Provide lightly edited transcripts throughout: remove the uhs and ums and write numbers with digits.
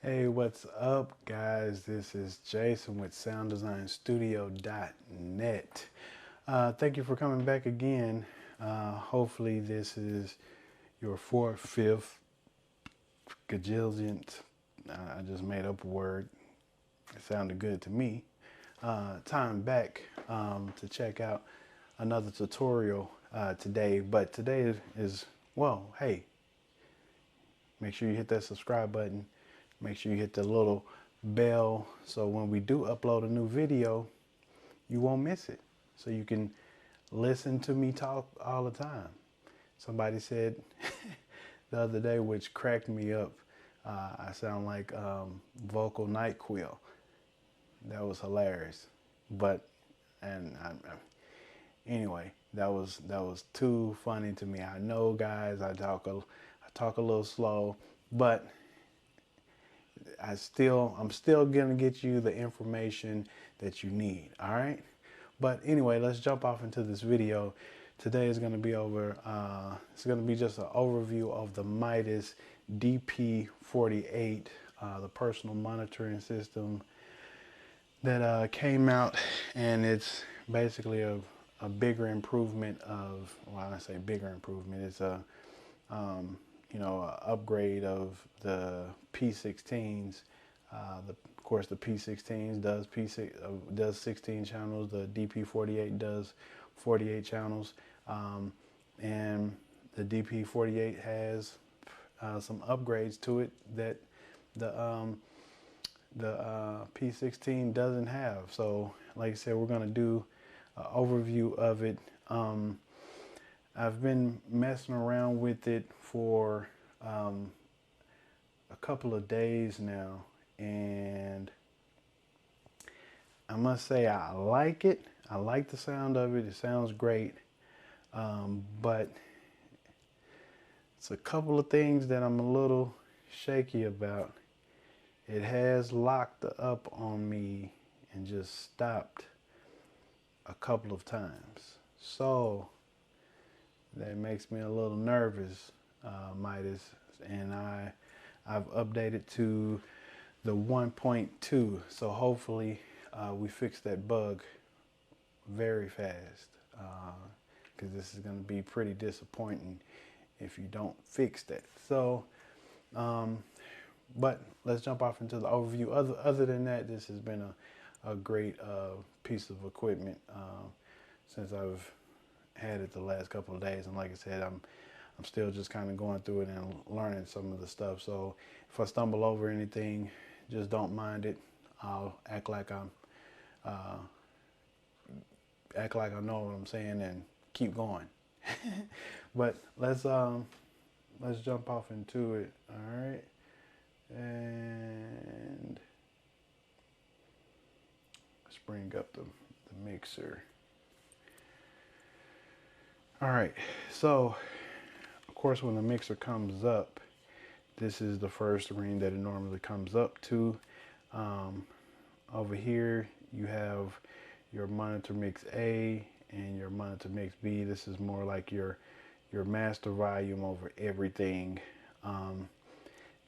Hey, what's up, guys? This is Jason with SoundDesignStudio.net. Thank you for coming back again. Hopefully, this is your fourth, fifth, gajillionth. I just made up a word. It sounded good to me. Time back to check out another tutorial today. But today is, well, hey, make sure you hit that subscribe button. Make sure you hit the little bell so when we do upload a new video, you won't miss it. So you can listen to me talk all the time. Somebody said the other day, which cracked me up, I sound like vocal NyQuil. That was hilarious. But, anyway, that was too funny to me. I know, guys, I talk a little slow, but I'm still gonna get you the information that you need. All right. But anyway, let's jump off into this video. Today is going to be it's going to be just an overview of the Midas Dp48, the personal monitoring system that came out, and it's basically a bigger improvement of, well, I say bigger improvement. It's a upgrade of the P16s. Of course, the P16s does 16 channels. The DP48 does 48 channels, and the DP48 has some upgrades to it that the P16 doesn't have. So, like I said, we're going to do an overview of it. I've been messing around with it for a couple of days now, and I must say I like it. I like the sound of it. It sounds great, but it's a couple of things that I'm a little shaky about. It has locked up on me and just stopped a couple of times. So that makes me a little nervous, Midas, and I've updated to the 1.2, so hopefully we fix that bug very fast, because this is going to be pretty disappointing if you don't fix that. So, but let's jump off into the overview. Other than that, this has been a great piece of equipment since I've had it the last couple of days, and like I said, I'm still just kind of going through it and learning some of the stuff. So if I stumble over anything, just don't mind it. I'll act like I know what I'm saying and keep going. But let's jump off into it. All right, and let's bring up the mixer. All right, so of course when the mixer comes up, this is the first screen that it normally comes up to. Over here you have your monitor mix A and your monitor mix B. This is more like your master volume over everything.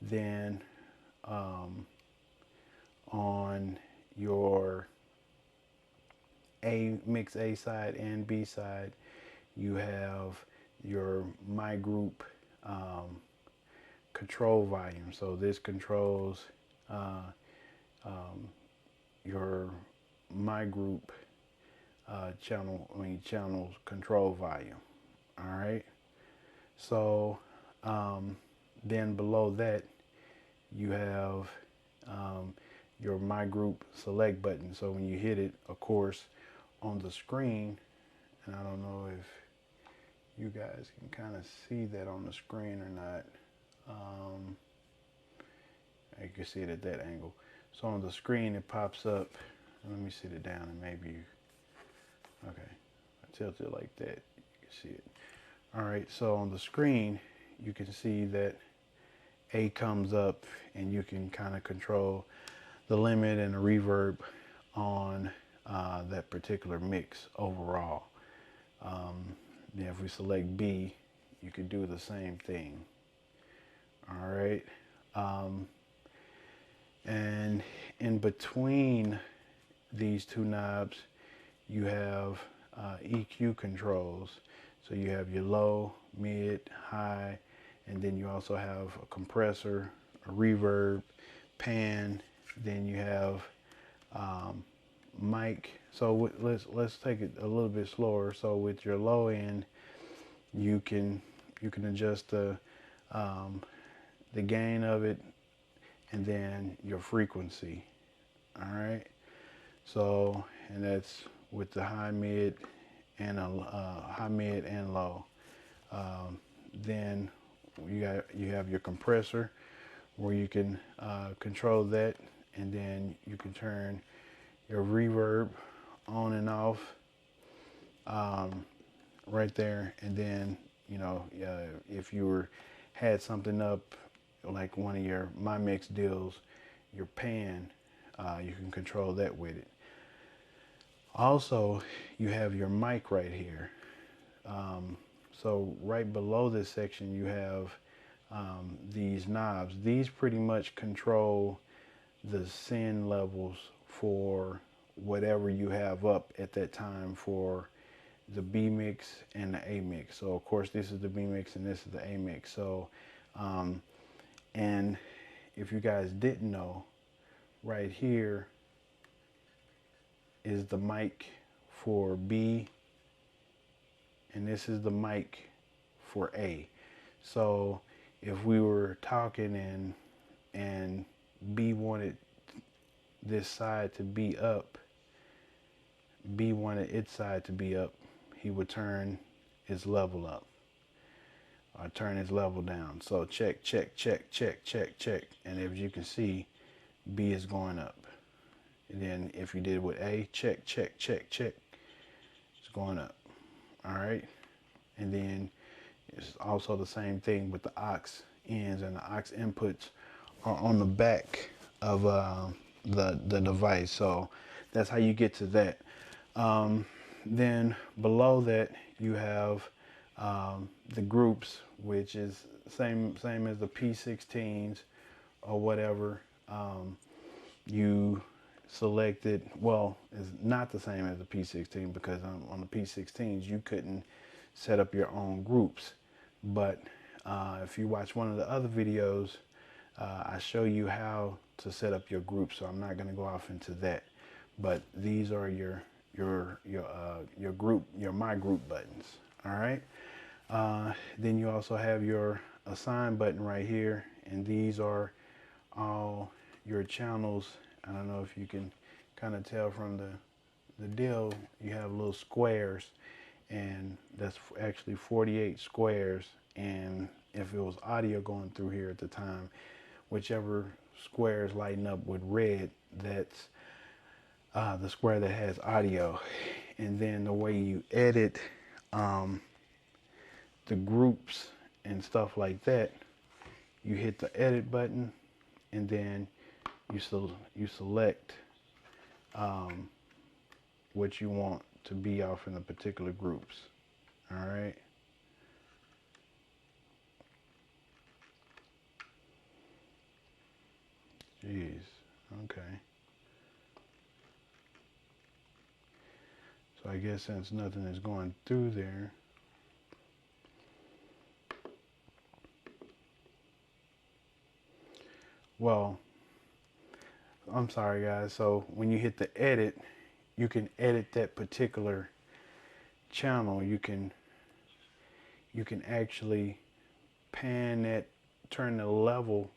Then on your mix A side and B side, you have your my group control volume. So this controls your my group channels control volume. All right. So then below that you have your my group select button. So when you hit it, of course, on the screen, and I don't know if you guys can kind of see that on the screen or not. You can see it at that angle. So on the screen it pops up. Let me sit it down and maybe okay. I tilt it like that. You can see it. All right. So on the screen you can see that A comes up, and you can kind of control the limit and the reverb on that particular mix overall. Then if we select B, you could do the same thing. All right. And in between these two knobs, you have EQ controls. So you have your low, mid, high, and then you also have a compressor, a reverb, pan. Then you have mic. So let's take it a little bit slower. So with your low end, you can adjust the gain of it, and then your frequency. All right. So, and that's with the high, mid, and high, mid, and low. Then you have your compressor, where you can control that, and then you can turn your reverb on and off right there. And then if you had something up like one of your My Mix deals, your pan, you can control that with it. Also, you have your mic right here. So right below this section, you have these knobs. These pretty much control the send levels for whatever you have up at that time for the B mix and the A mix. So of course this is the B mix and this is the A mix. So and if you guys didn't know, right here is the mic for B, and this is the mic for A. So if we were talking and B wanted this side to be up, B wanted its side to be up, he would turn his level up or turn his level down. So check, check, check, check, check, check. And as you can see, B is going up. And then if you did with A, check, check, check, check, it's going up. All right. And then it's also the same thing with the aux ends, and the aux inputs are on the back of the device. So that's how you get to that. Then below that you have the groups, which is same as the P16s or whatever. You selected, well, it's not the same as the P16 because on the P16s you couldn't set up your own groups. But if you watch one of the other videos, I show you how to set up your group, so I'm not going to go off into that. But these are your group, your My Group buttons. All right. Then you also have your Assign button right here, and these are all your channels. I don't know if you can kind of tell from the deal. You have little squares, and that's actually 48 squares. And if it was audio going through here at the time, whichever squares lighten up with red, that's the square that has audio. And then the way you edit the groups and stuff like that, you hit the edit button, and then you select what you want to be off in the particular groups. All right. Jeez. Okay. So I guess since nothing is going through there, well, I'm sorry guys. So when you hit the edit, you can edit that particular channel. You can actually pan that, turn the level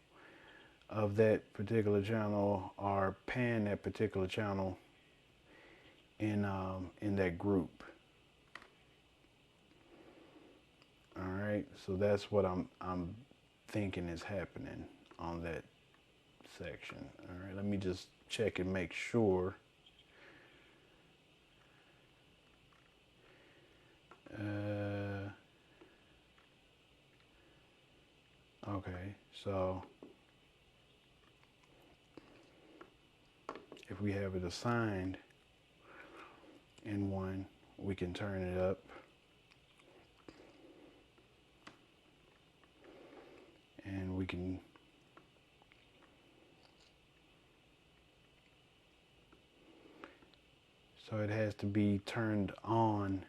of that particular channel, or pan that particular channel in that group. All right, so that's what I'm thinking is happening on that section. All right, let me just check and make sure. Okay, so if we have it assigned in one, we can turn it up. And we can So it has to be turned on.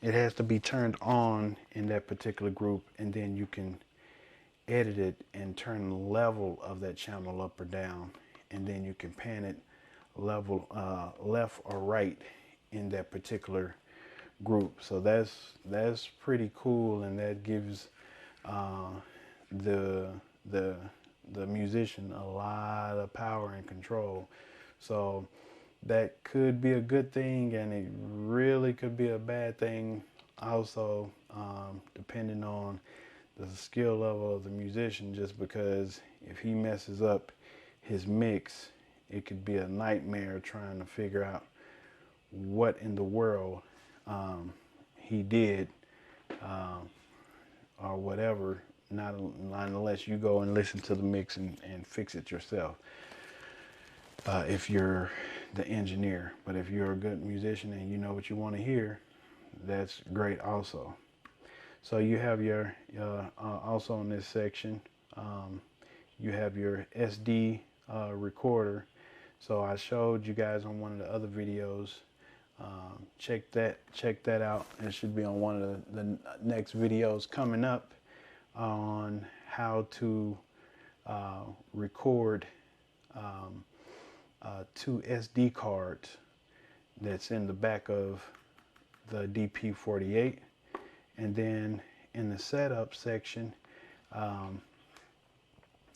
It has to be turned on in that particular group, and then you can edit it and turn the level of that channel up or down, and then you can pan it level left or right in that particular group. So that's pretty cool, and that gives the the musician a lot of power and control. So that could be a good thing, and it really could be a bad thing also, depending on the skill level of the musician, just because if he messes up his mix, it could be a nightmare trying to figure out what in the world he did, or whatever, not unless you go and listen to the mix and fix it yourself, if you're the engineer. But if you're a good musician and you know what you want to hear, that's great also. So you have your also in this section, you have your SD recorder. So I showed you guys on one of the other videos. Check that out. It should be on one of the next videos coming up on how to record 2 SD cards that's in the back of the DP48. And then in the setup section,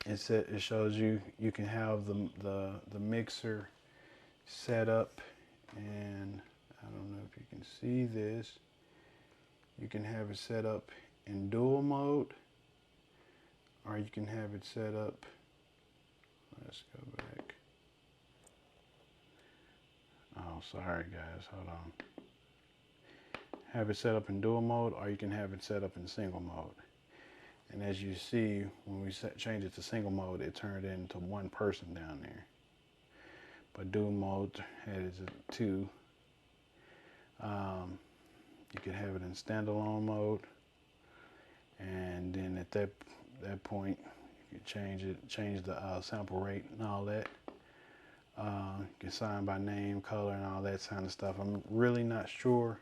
it shows you can have the mixer set up, and I don't know if you can see this. You can have it set up in dual mode, or you can have it set up, let's go back. Oh, sorry guys, hold on. Have it set up in dual mode, or you can have it set up in single mode. And as you see, when we change it to single mode, it turned into one person down there. But dual mode has 2. You can have it in standalone mode, and then at that point, you can change the sample rate and all that. You can sign by name, color, and all that kind of stuff. I'm really not sure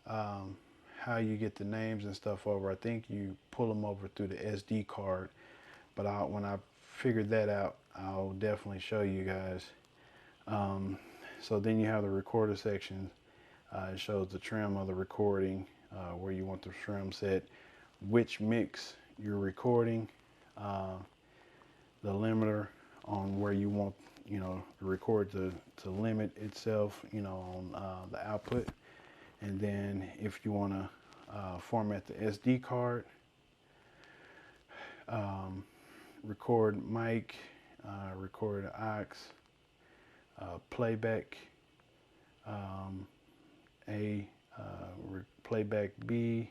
how you get the names and stuff over. I think you pull them over through the SD card, but when I figured that out, I'll definitely show you guys. So then you have the recorder section. It shows the trim of the recording, where you want the trim set, which mix you're recording, the limiter on where you want, the record to limit itself, on the output. And then if you want to format the SD card, record mic, record aux, playback A, playback B.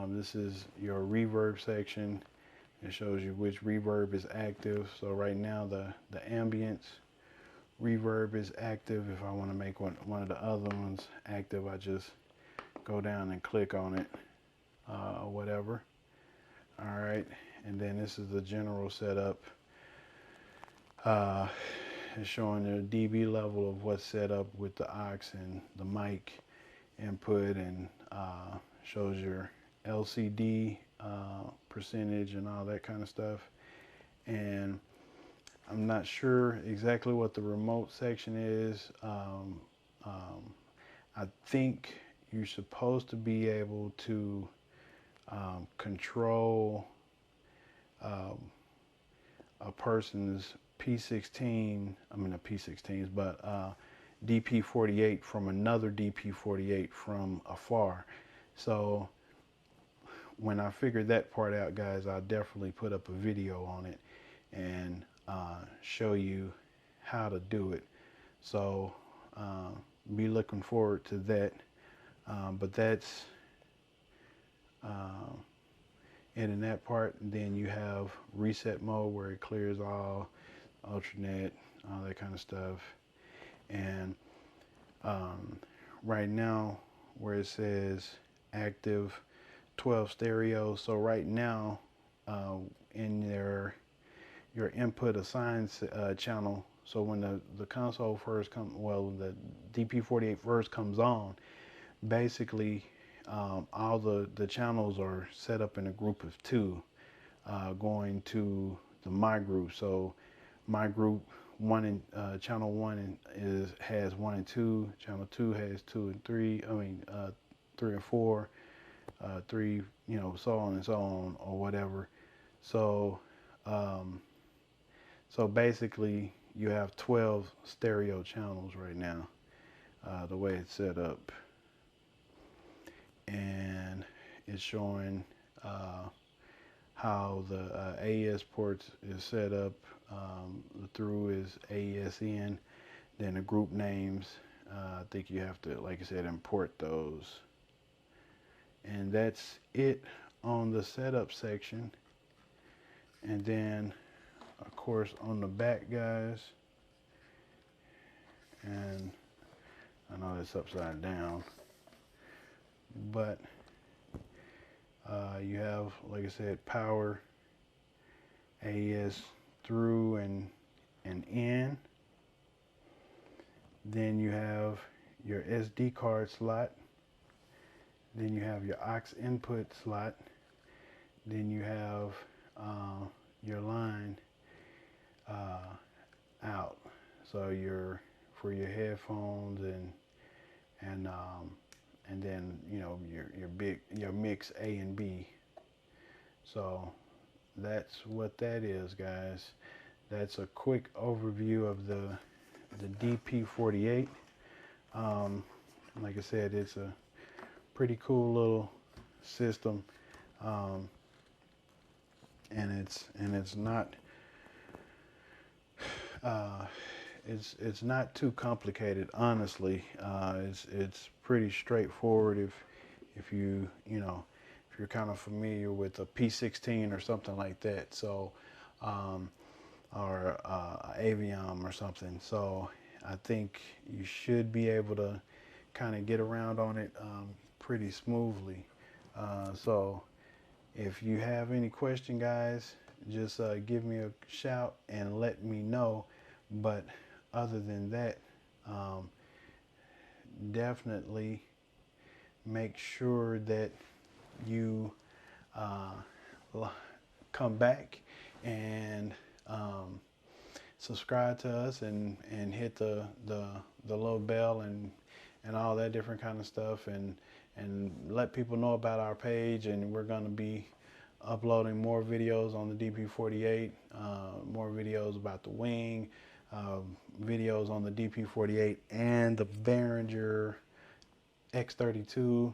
This is your reverb section. It shows you which reverb is active. So right now the ambience reverb is active. If I want to make one of the other ones active, I just go down and click on it, or whatever. All right, and then this is the general setup. It's showing the dB level of what's set up with the aux and the mic input, and shows your LCD percentage and all that kind of stuff. And I'm not sure exactly what the remote section is. I think you're supposed to be able to control a person's P16, I mean not P16s, but DP48 from another DP48 from afar. So when I figured that part out, guys, I'll definitely put up a video on it and show you how to do it. So be looking forward to that. But that's it in that part. And then you have reset mode, where it clears all, alternate, all that kind of stuff. And right now, where it says active 12 stereo, so right now in your input assigned channel so when the console first the DP48 first comes on, basically all the channels are set up in a group of two, going to the my group. So my group channel one has 1 and 2, channel 2 has 2 and 3, 3 and 4, 3, so on and so on, or whatever. So so basically you have 12 stereo channels right now, the way it's set up, and it's showing how the AES ports is set up. The through is AESN, then the group names, I think you have to, like I said, import those. And that's it on the setup section. And then of course on the back, guys, and I know it's upside down, but you have, like I said, power, AES through and in. Then you have your SD card slot. Then you have your aux input slot. Then you have your line out. So for your headphones and then your mix A and B. So that's what that is, guys. That's a quick overview of the DP48. Like I said, it's a pretty cool little system, and it's not it's not too complicated, honestly. It's pretty straightforward if you're kind of familiar with a P16 or something like that. So or Aviom or something. So I think you should be able to kind of get around on it pretty smoothly. So if you have any question, guys, just give me a shout and let me know. But other than that, definitely make sure that you come back and subscribe to us and hit the little bell and all that different kind of stuff, and let people know about our page. And we're going to be uploading more videos on the DP48, more videos about the wing, videos on the DP48 and the Behringer X32.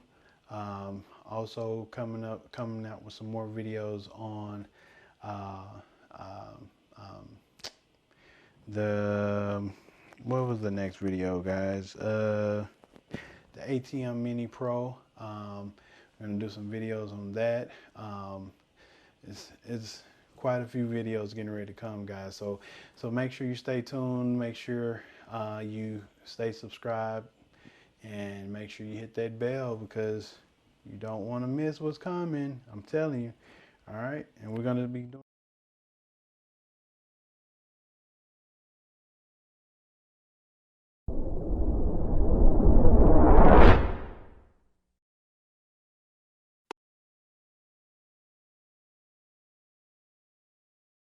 Also coming out with some more videos on what was the next video, guys? The ATM Mini Pro. We're gonna do some videos on that. It's quite a few videos getting ready to come, guys. So make sure you stay tuned. Make sure you stay subscribed, and make sure you hit that bell, because you don't want to miss what's coming. I'm telling you. All right, and we're gonna be doing